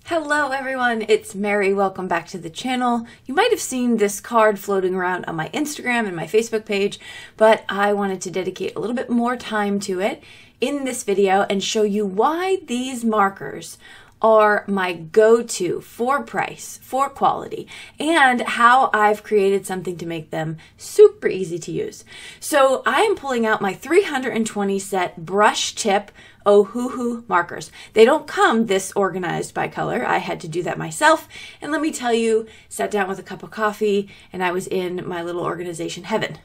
Hello everyone, it's Mary. Welcome back to the channel. You might have seen this card floating around on my Instagram and my Facebook page, but I wanted to dedicate a little bit more time to it in this video and show you why these markers are my go-to for price, for quality, and how I've created something to make them super easy to use. So I am pulling out my 320 set brush tip Ohuhu markers. They don't come this organized by color. I had to do that myself. And let me tell you, sat down with a cup of coffee and I was in my little organization heaven.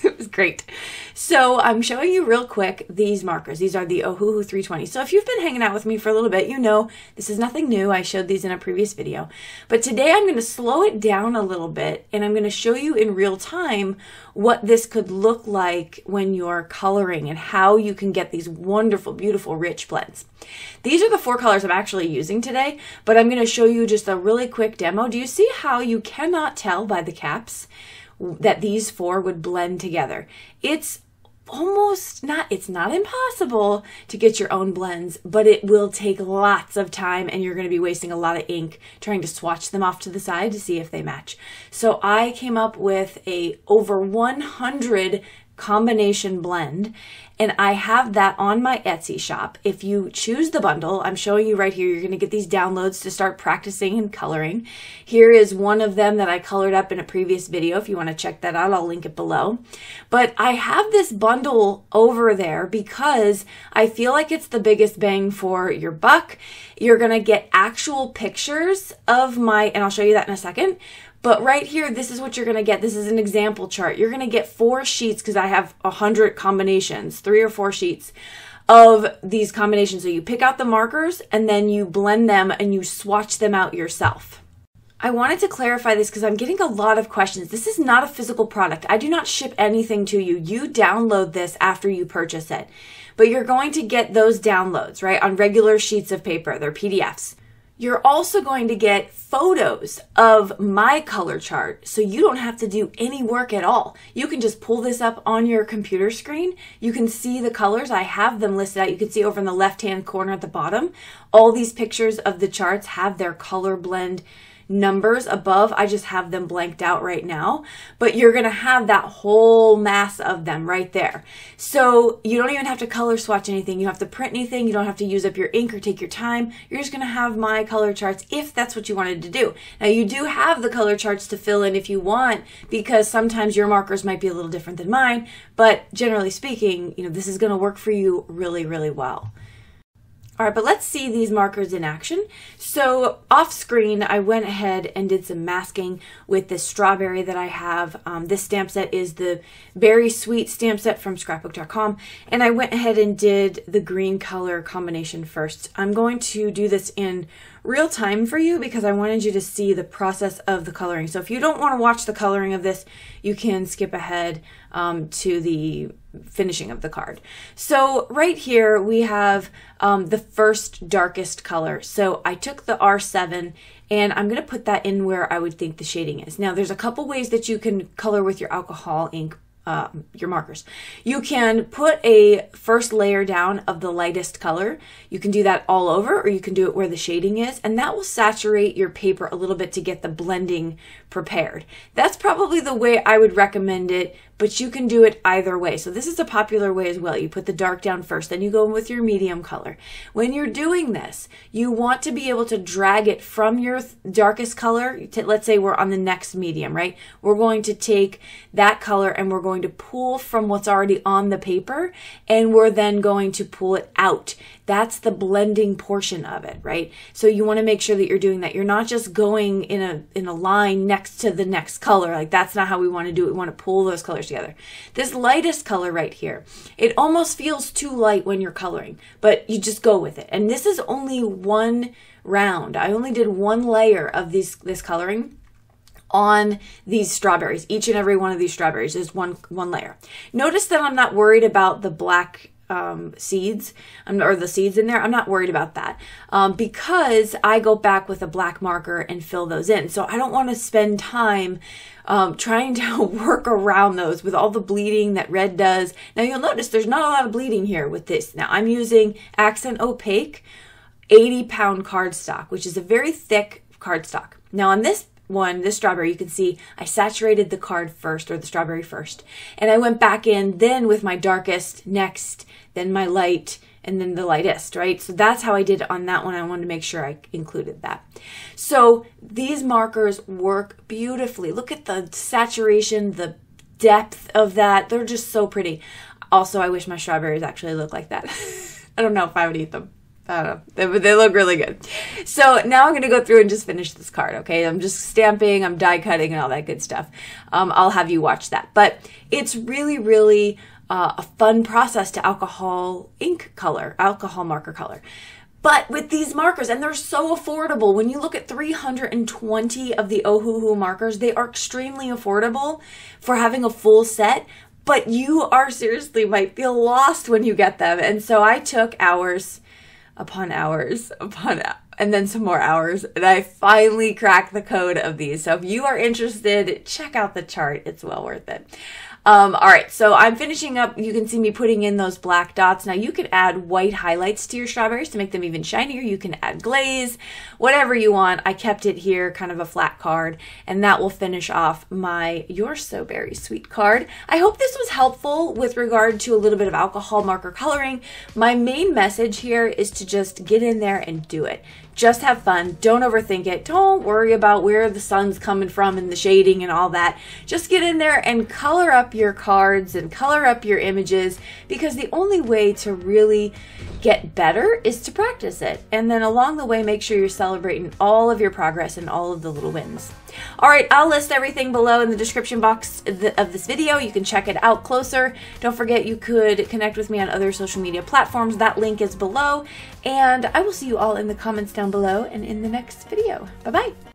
It was great. So I'm showing you real quick these markers. These are the Ohuhu 320. So if you've been hanging out with me for a little bit, you know this is nothing new. I showed these in a previous video. But today I'm going to slow it down a little bit and I'm going to show you in real time what this could look like when you're coloring and how you can get these wonderful, beautiful, rich blends. These are the four colors I'm actually using today, but I'm going to show you just a really quick demo. Do you see how you cannot tell by the caps that these four would blend together? It's it's not impossible to get your own blends, but it will take lots of time and you're going to be wasting a lot of ink trying to swatch them off to the side to see if they match. So I came up with a over 100 combination blend, and I have that on my Etsy shop. If you choose the bundle, I'm showing you right here, you're going to get these downloads to start practicing and coloring. Here is one of them that I colored up in a previous video. If you want to check that out, I'll link it below. But I have this bundle over there because I feel like it's the biggest bang for your buck. You're going to get actual pictures of and I'll show you that in a second. But right here, this is what you're going to get. This is an example chart. You're going to get 4 sheets because I have 100 combinations, 3 or 4 sheets of these combinations. So you pick out the markers and then you blend them and you swatch them out yourself. I wanted to clarify this because I'm getting a lot of questions. This is not a physical product. I do not ship anything to you. You download this after you purchase it. But you're going to get those downloads, right, on regular sheets of paper. They're PDFs. You're also going to get photos of my color chart, so you don't have to do any work at all. You can just pull this up on your computer screen. You can see the colors. I have them listed out. You can see over in the left-hand corner at the bottom, all these pictures of the charts have their color blend numbers above. I just have them blanked out right now, but you're going to have that whole mass of them right there. So you don't even have to color swatch anything. You don't have to print anything. You don't have to use up your ink or take your time. You're just going to have my color charts if that's what you wanted to do. Now you do have the color charts to fill in if you want, because sometimes your markers might be a little different than mine, but generally speaking, this is going to work for you really, really well. All right, but let's see these markers in action. So off screen, I went ahead and did some masking with this strawberry that I have. This stamp set is the Berry Sweet stamp set from scrapbook.com. And I went ahead and did the green color combination first. I'm going to do this in real time for you because I wanted you to see the process of the coloring. So if you don't want to watch the coloring of this, you can skip ahead to the finishing of the card. So right here we have the first darkest color. So I took the R7 and I'm going to put that in where I would think the shading is. Now there's a couple ways that you can color with your alcohol ink, your markers. You can put a first layer down of the lightest color. You can do that all over, or you can do it where the shading is, and that will saturate your paper a little bit to get the blending prepared. That's probably the way I would recommend it, but you can do it either way. So this is a popular way as well. You put the dark down first, then you go in with your medium color. When you're doing this, you want to be able to drag it from your darkest color. Let's say we're on the next medium, right? We're going to take that color and we're going to pull from what's already on the paper, and we're then going to pull it out. That's the blending portion of it, right? So you want to make sure that you're doing that. You're not just going in a line next to the next color. Like, that's not how we want to do it. We want to pull those colors together. This lightest color right here, it almost feels too light when you're coloring, but you just go with it. And this is only one round. I only did one layer of this coloring on these strawberries. Each and every one of these strawberries is one layer. Notice that I'm not worried about the black seeds or the seeds in there. I'm not worried about that because I go back with a black marker and fill those in. So I don't want to spend time trying to work around those with all the bleeding that red does. Now you'll notice there's not a lot of bleeding here with this. Now I'm using Accent Opaque 80-pound cardstock, which is a very thick cardstock. Now on this one, this strawberry, you can see I saturated the card first, or the strawberry first, and I went back in then with my darkest next, then my light, and then the lightest, right? So that's how I did it on that one. I wanted to make sure I included that. So these markers work beautifully. Look at the saturation, the depth of that. They're just so pretty. Also, I wish my strawberries actually looked like that. I don't know if I would eat them. I don't know, but they look really good. So now I'm going to go through and just finish this card, okay? I'm just stamping, I'm die cutting, and all that good stuff. I'll have you watch that. But it's really, really a fun process to alcohol marker color. But with these markers, and they're so affordable, when you look at 320 of the Ohuhu markers, they are extremely affordable for having a full set. But you are seriously might feel lost when you get them. And so I took hours upon hours and then some more hours, and I finally cracked the code of these. So if you are interested, check out the chart. It's well worth it. All right, so I'm finishing up. You can see me putting in those black dots. Now you could add white highlights to your strawberries to make them even shinier. You can add glaze, whatever you want. I kept it here, kind of a flat card, and that will finish off my You're So Very Sweet card. I hope this was helpful with regard to a little bit of alcohol marker coloring. My main message here is to just get in there and do it. Just have fun. Don't overthink it. Don't worry about where the sun's coming from and the shading and all that. Just get in there and color up your cards and color up your images, because the only way to really get better is to practice it. And then along the way, make sure you're celebrating all of your progress and all of the little wins. All right, I'll list everything below in the description box of this video. You can check it out closer. Don't forget you could connect with me on other social media platforms. That link is below. And I will see you all in the comments down below and in the next video. Bye-bye.